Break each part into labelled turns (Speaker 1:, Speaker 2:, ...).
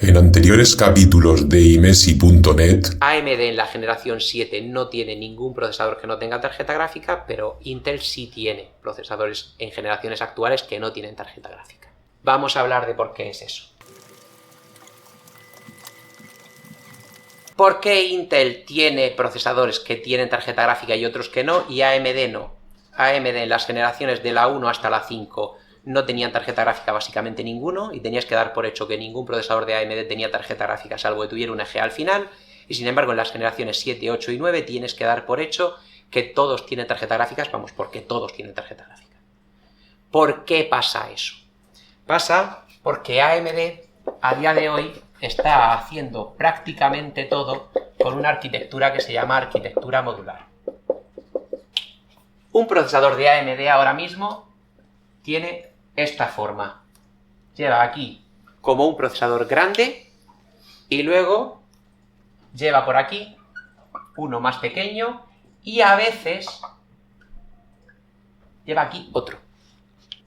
Speaker 1: En anteriores capítulos de imesi.net,
Speaker 2: AMD en la generación 7 no tiene ningún procesador que no tenga tarjeta gráfica, pero Intel sí tiene procesadores en generaciones actuales que no tienen tarjeta gráfica. Vamos a hablar de por qué es eso. ¿Por qué Intel tiene procesadores que tienen tarjeta gráfica y otros que no, y AMD no? AMD en las generaciones de la 1 hasta la 5 no tenían tarjeta gráfica básicamente ninguno, y tenías que dar por hecho que ningún procesador de AMD tenía tarjeta gráfica salvo que tuviera un EGA al final, y sin embargo en las generaciones 7, 8 y 9 tienes que dar por hecho que todos tienen tarjeta gráficas, vamos, porque todos tienen tarjeta gráfica. ¿Por qué pasa eso? Pasa porque AMD a día de hoy está haciendo prácticamente todo con una arquitectura que se llama arquitectura modular. Un procesador de AMD ahora mismo tiene esta forma. Lleva aquí como un procesador grande y luego lleva por aquí uno más pequeño y a veces lleva aquí otro.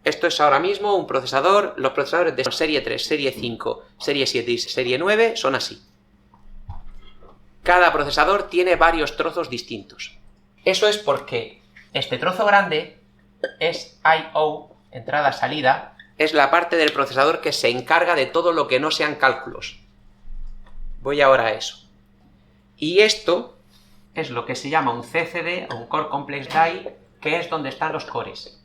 Speaker 2: Esto es ahora mismo un procesador, los procesadores de serie 3, serie 5, serie 7 y serie 9 son así. Cada procesador tiene varios trozos distintos. Eso es porque este trozo grande es I/O, entrada-salida, es la parte del procesador que se encarga de todo lo que no sean cálculos. Voy ahora a eso. Y esto es lo que se llama un CCD, un Core Complex Die, que es donde están los cores.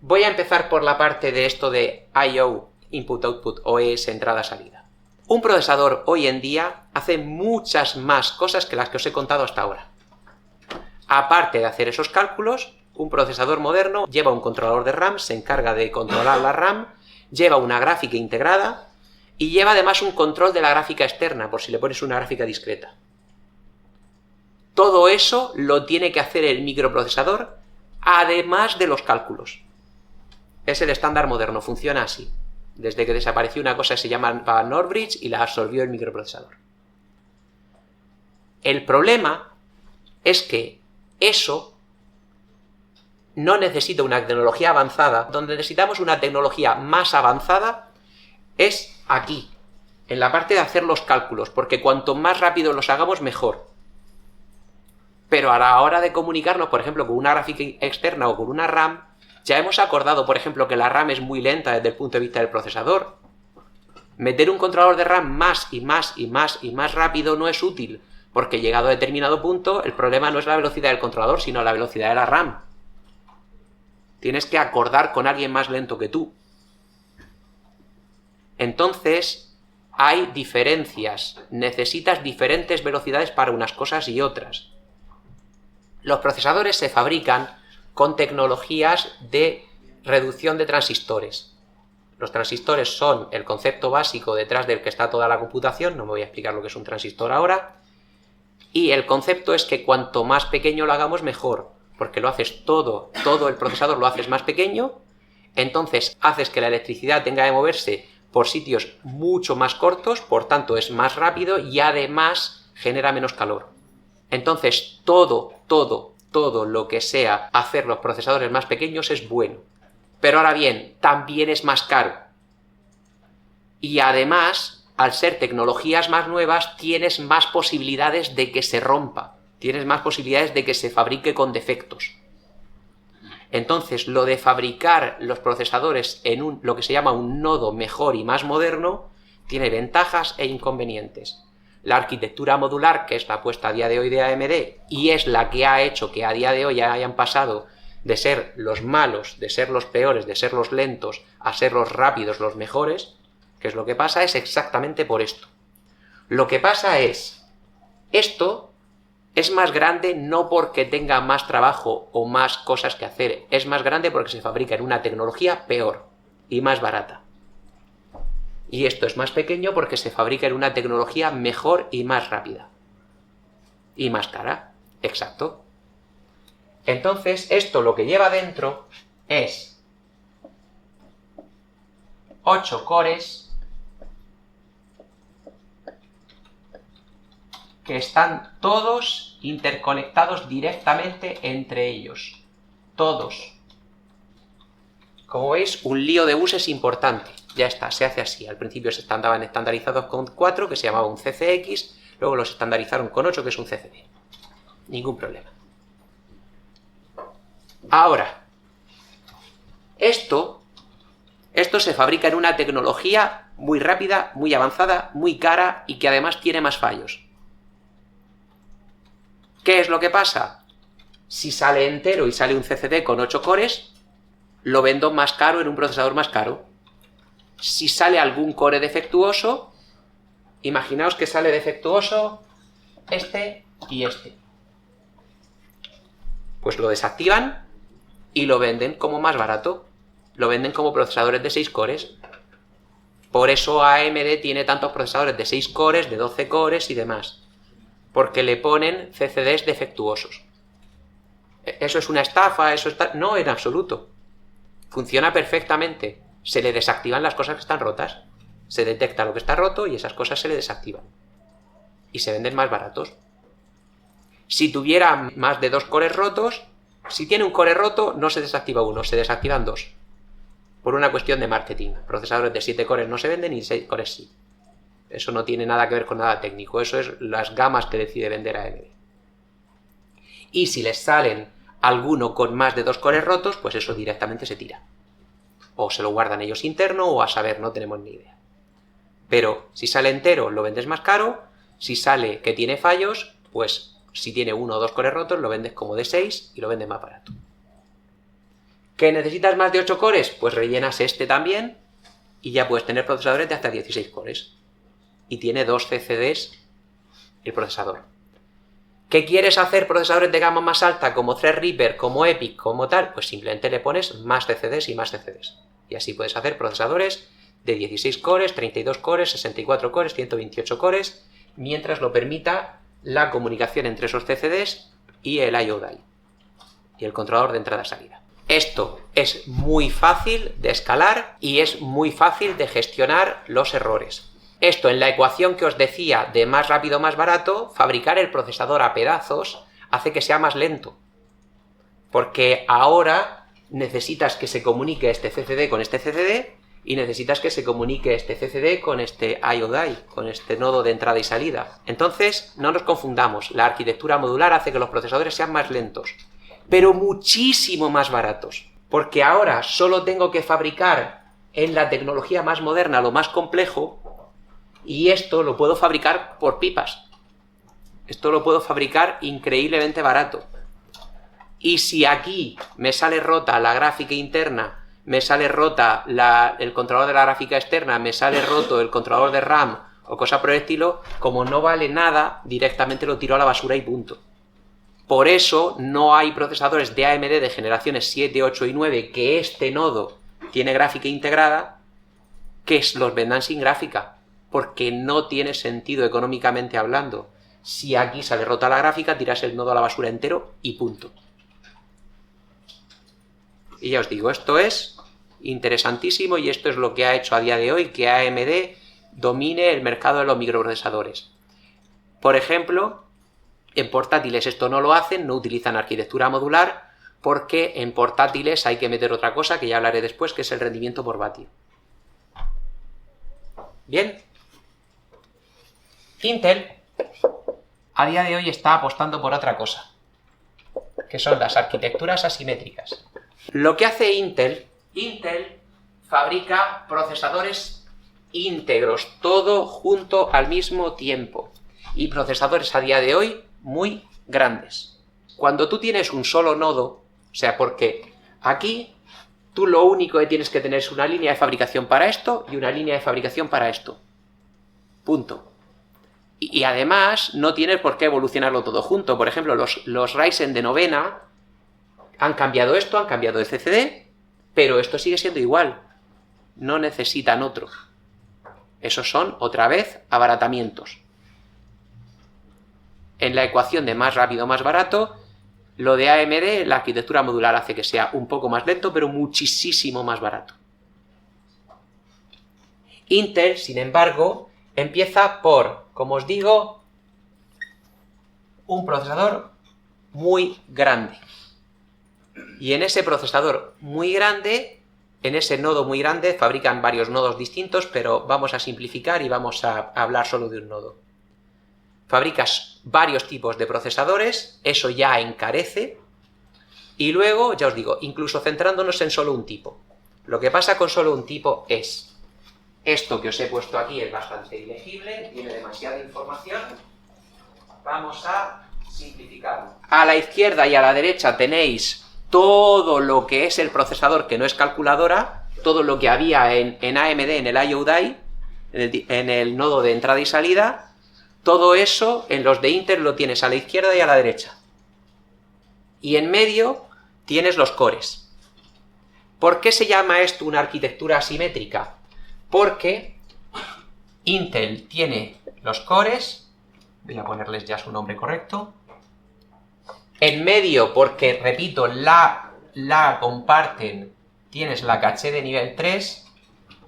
Speaker 2: Voy a empezar por la parte de esto de I/O, Input-Output, o es entrada-salida. Un procesador hoy en día hace muchas más cosas que las que os he contado hasta ahora. Aparte de hacer esos cálculos, un procesador moderno lleva un controlador de RAM, se encarga de controlar la RAM, lleva una gráfica integrada y lleva además un control de la gráfica externa, por si le pones una gráfica discreta. Todo eso lo tiene que hacer el microprocesador, además de los cálculos. Es el estándar moderno, funciona así. Desde que desapareció una cosa que se llama Northbridge y la absorbió el microprocesador. El problema es que eso no necesita una tecnología avanzada. Donde necesitamos una tecnología más avanzada es aquí, en la parte de hacer los cálculos, porque cuanto más rápido los hagamos, mejor. Pero a la hora de comunicarnos, por ejemplo, con una gráfica externa o con una RAM, ya hemos acordado, por ejemplo, que la RAM es muy lenta desde el punto de vista del procesador. Meter un controlador de RAM más y más y más y más rápido no es útil, porque llegado a determinado punto, el problema no es la velocidad del controlador, sino la velocidad de la RAM. Tienes que acordar con alguien más lento que tú. Entonces, hay diferencias. Necesitas diferentes velocidades para unas cosas y otras. Los procesadores se fabrican con tecnologías de reducción de transistores. Los transistores son el concepto básico detrás del que está toda la computación, no me voy a explicar lo que es un transistor ahora, y el concepto es que cuanto más pequeño lo hagamos mejor, porque lo haces todo el procesador lo haces más pequeño, entonces haces que la electricidad tenga que moverse por sitios mucho más cortos, por tanto es más rápido y además genera menos calor. Entonces todo lo que sea hacer los procesadores más pequeños es bueno. Pero ahora bien, también es más caro. Y además, al ser tecnologías más nuevas, tienes más posibilidades de que se rompa. Tienes más posibilidades de que se fabrique con defectos. Entonces, lo de fabricar los procesadores en lo que se llama un nodo mejor y más moderno, tiene ventajas e inconvenientes. La arquitectura modular, que es la apuesta a día de hoy de AMD, y es la que ha hecho que a día de hoy ya hayan pasado de ser los malos, de ser los peores, de ser los lentos, a ser los rápidos, los mejores, que es lo que pasa, es exactamente por esto. Lo que pasa es, esto es más grande no porque tenga más trabajo o más cosas que hacer, es más grande porque se fabrica en una tecnología peor y más barata. Y esto es más pequeño porque se fabrica en una tecnología mejor y más rápida. Y más cara, exacto. Entonces, esto lo que lleva dentro es 8 cores que están todos interconectados directamente entre ellos. Todos. Como veis, un lío de buses importante. ya está, se hace así. Al principio se estaban estandarizados con 4, que se llamaba un CCX, luego los estandarizaron con 8, que es un CCD. Ningún problema. Ahora, esto se fabrica en una tecnología muy rápida, muy avanzada, muy cara y que además tiene más fallos. ¿Qué es lo que pasa? Si sale entero y sale un CCD con 8 cores, lo vendo más caro en un procesador más caro. Si sale algún core defectuoso, imaginaos que sale defectuoso este y este. Pues lo desactivan y lo venden como más barato. Lo venden como procesadores de 6 cores. Por eso AMD tiene tantos procesadores de 6 cores, de 12 cores y demás. Porque le ponen CCDs defectuosos. ¿Eso es una estafa? No, en absoluto. Funciona perfectamente. Se le desactivan las cosas que están rotas. Se detecta lo que está roto y esas cosas se le desactivan. Y se venden más baratos. Si tuviera más de 2 cores rotos, si tiene un core roto, no se desactiva uno, se desactivan 2. Por una cuestión de marketing. Procesadores de 7 cores no se venden y 6 cores sí. Eso no tiene nada que ver con nada técnico. Eso es las gamas que decide vender AMD. Y si les salen alguno con más de 2 cores rotos, pues eso directamente se tira. O se lo guardan ellos interno o a saber, no tenemos ni idea. Pero si sale entero lo vendes más caro. Si sale que tiene fallos, pues si tiene 1 o 2 cores rotos lo vendes como de 6 y lo vendes más barato. ¿Que necesitas más de 8 cores? Pues rellenas este también y ya puedes tener procesadores de hasta 16 cores. Y tiene 2 CCDs el procesador. ¿Qué quieres hacer procesadores de gama más alta como Threadripper, como EPYC, como tal? Pues simplemente le pones más CCDs y más CCDs. Y así puedes hacer procesadores de 16 cores, 32 cores, 64 cores, 128 cores, mientras lo permita la comunicación entre esos CCDs y el I/O die y el controlador de entrada-salida. Esto es muy fácil de escalar y es muy fácil de gestionar los errores. Esto en la ecuación que os decía de más rápido, más barato, fabricar el procesador a pedazos hace que sea más lento. Porque ahora necesitas que se comunique este CCD con este CCD y necesitas que se comunique este CCD con este I/O die, con este nodo de entrada y salida. Entonces, no nos confundamos, la arquitectura modular hace que los procesadores sean más lentos, pero muchísimo más baratos. Porque ahora solo tengo que fabricar en la tecnología más moderna lo más complejo y esto lo puedo fabricar por pipas. Esto lo puedo fabricar increíblemente barato. Y si aquí me sale rota la gráfica interna, me sale rota el controlador de la gráfica externa, me sale roto el controlador de RAM o cosa por el estilo, como no vale nada, directamente lo tiro a la basura y punto. Por eso no hay procesadores de AMD de generaciones 7, 8 y 9 que este nodo tiene gráfica integrada, que los vendan sin gráfica, porque no tiene sentido económicamente hablando. Si aquí sale rota la gráfica, tiras el nodo a la basura entero y punto. Y ya os digo, esto es interesantísimo y esto es lo que ha hecho a día de hoy que AMD domine el mercado de los microprocesadores. Por ejemplo, en portátiles esto no lo hacen, no utilizan arquitectura modular, porque en portátiles hay que meter otra cosa que ya hablaré después, que es el rendimiento por vatio. Bien. Intel a día de hoy está apostando por otra cosa, que son las arquitecturas asimétricas. Lo que hace Intel fabrica procesadores íntegros, todo junto al mismo tiempo, y procesadores a día de hoy muy grandes. Cuando tú tienes un solo nodo, o sea, porque aquí tú lo único que tienes que tener es una línea de fabricación para esto y una línea de fabricación para esto. Punto. Y además no tienes por qué evolucionarlo todo junto. Por ejemplo, los Ryzen de novena han cambiado esto, han cambiado el CCD, pero esto sigue siendo igual. No necesitan otro. Esos son, otra vez, abaratamientos. En la ecuación de más rápido, más barato, lo de AMD, la arquitectura modular hace que sea un poco más lento, pero muchísimo más barato. Intel, sin embargo, empieza por, como os digo, un procesador muy grande. Y en ese procesador muy grande En ese nodo muy grande fabrican varios nodos distintos, pero vamos a simplificar y vamos a hablar solo de un nodo. Fabricas varios tipos de procesadores, eso ya encarece, y luego, ya os digo, incluso centrándonos en solo un tipo. Lo que pasa con solo un tipo es, esto que os he puesto aquí es bastante ilegible, tiene demasiada información, vamos a simplificarlo. A la izquierda y a la derecha tenéis todo lo que es el procesador que no es calculadora, todo lo que había en AMD, en el I/O Die, en el nodo de entrada y salida, todo eso en los de Intel lo tienes a la izquierda y a la derecha. Y en medio tienes los cores. ¿Por qué se llama esto una arquitectura asimétrica? Porque Intel tiene los cores, voy a ponerles ya su nombre correcto, en medio, porque, repito, la comparten, tienes la caché de nivel 3,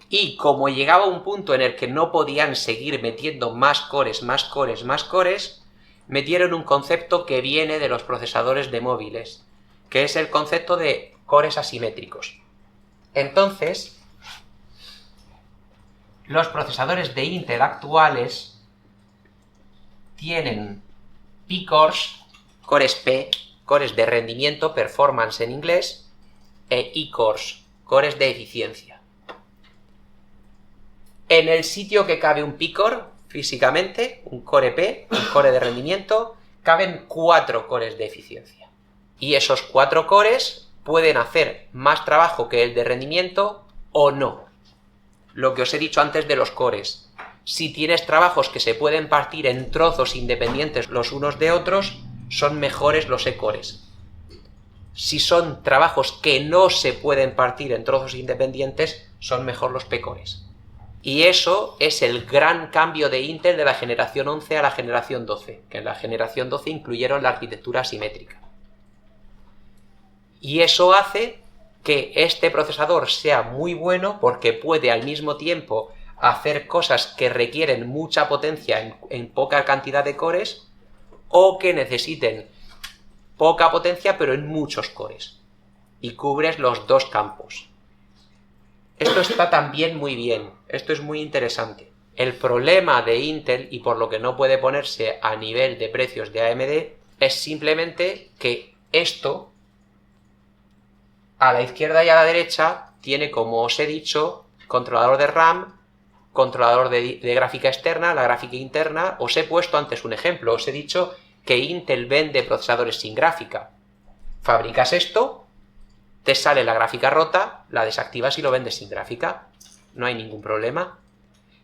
Speaker 2: y como llegaba un punto en el que no podían seguir metiendo más cores, metieron un concepto que viene de los procesadores de móviles, que es el concepto de cores asimétricos. Entonces, los procesadores de Intel actuales tienen P-cores, cores P, cores de rendimiento, performance en inglés, e E-cores, cores de eficiencia. En el sitio que cabe un P-core, físicamente, un core P, un core de rendimiento, caben 4 cores de eficiencia. Y esos 4 cores pueden hacer más trabajo que el de rendimiento o no. Lo que os he dicho antes de los cores. Si tienes trabajos que se pueden partir en trozos independientes los unos de otros, son mejores los E-cores. Si son trabajos que no se pueden partir en trozos independientes, son mejor los P-cores. Y eso es el gran cambio de Intel de la generación 11 a la generación 12, que en la generación 12 incluyeron la arquitectura asimétrica. Y eso hace que este procesador sea muy bueno porque puede al mismo tiempo hacer cosas que requieren mucha potencia en poca cantidad de cores, o que necesiten poca potencia pero en muchos cores. Y cubres los dos campos. Esto está también muy bien, esto es muy interesante. El problema de Intel, y por lo que no puede ponerse a nivel de precios de AMD, es simplemente que esto, a la izquierda y a la derecha, tiene, como os he dicho, controlador de RAM, controlador de gráfica externa, la gráfica interna. Os he puesto antes un ejemplo, os he dicho que Intel vende procesadores sin gráfica. Fabricas esto, te sale la gráfica rota, la desactivas y lo vendes sin gráfica. No hay ningún problema.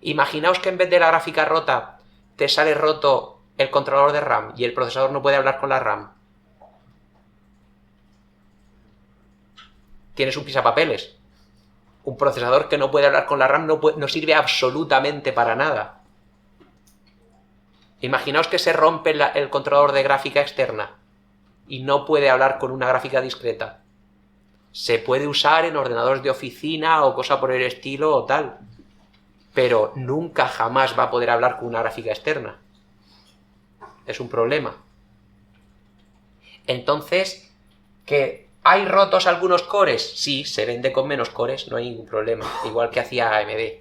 Speaker 2: Imaginaos que en vez de la gráfica rota te sale roto el controlador de RAM y el procesador no puede hablar con la RAM. Tienes un pisapapeles. Un procesador que no puede hablar con la RAM no sirve absolutamente para nada. Imaginaos que se rompe el controlador de gráfica externa y no puede hablar con una gráfica discreta. Se puede usar en ordenadores de oficina o cosa por el estilo o tal, pero nunca jamás va a poder hablar con una gráfica externa. Es un problema. Entonces, ¿que hay rotos algunos cores? Sí, se vende con menos cores, no hay ningún problema, igual que hacía AMD.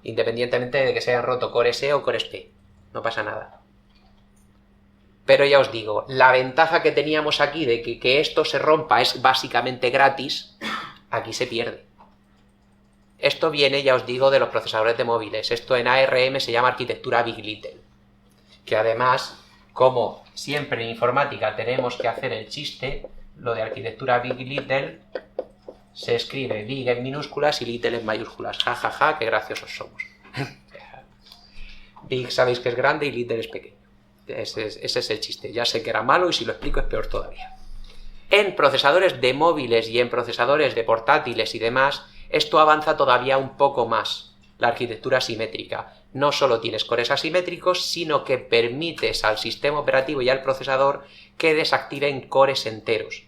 Speaker 2: Independientemente de que se hayan roto cores E o cores P, no pasa nada. Pero ya os digo, la ventaja que teníamos aquí de que esto se rompa es básicamente gratis, aquí se pierde. Esto viene, ya os digo, de los procesadores de móviles. Esto en ARM se llama arquitectura Big Little. Que además, como siempre en informática tenemos que hacer el chiste, lo de arquitectura Big Little se escribe Big en minúsculas y Little en mayúsculas. Ja, ja, ja, qué graciosos somos. Big sabéis que es grande y Little es pequeño. Ese es el chiste. Ya sé que era malo y si lo explico es peor todavía. En procesadores de móviles y en procesadores de portátiles y demás, esto avanza todavía un poco más. La arquitectura asimétrica. No solo tienes cores asimétricos, sino que permites al sistema operativo y al procesador que desactiven cores enteros.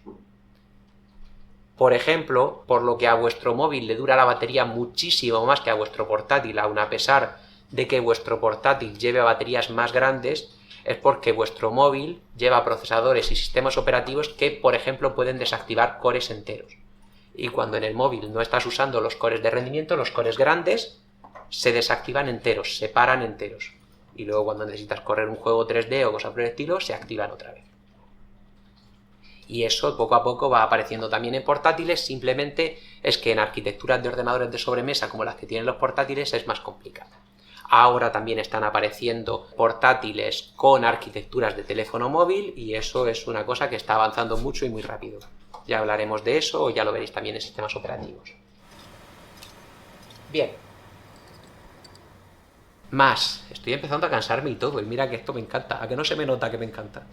Speaker 2: Por ejemplo, por lo que a vuestro móvil le dura la batería muchísimo más que a vuestro portátil, aun a pesar de que vuestro portátil lleve baterías más grandes, es porque vuestro móvil lleva procesadores y sistemas operativos que, por ejemplo, pueden desactivar cores enteros. Y cuando en el móvil no estás usando los cores de rendimiento, los cores grandes se desactivan enteros, se paran enteros. Y luego cuando necesitas correr un juego 3D o cosas por el estilo, se activan otra vez. Y eso poco a poco va apareciendo también en portátiles, simplemente es que en arquitecturas de ordenadores de sobremesa como las que tienen los portátiles es más complicado. Ahora también están apareciendo portátiles con arquitecturas de teléfono móvil y eso es una cosa que está avanzando mucho y muy rápido. Ya hablaremos de eso o ya lo veréis también en sistemas operativos. Bien. Más. Estoy empezando a cansarme y todo, y mira que esto me encanta. ¿A que no se me nota que me encanta?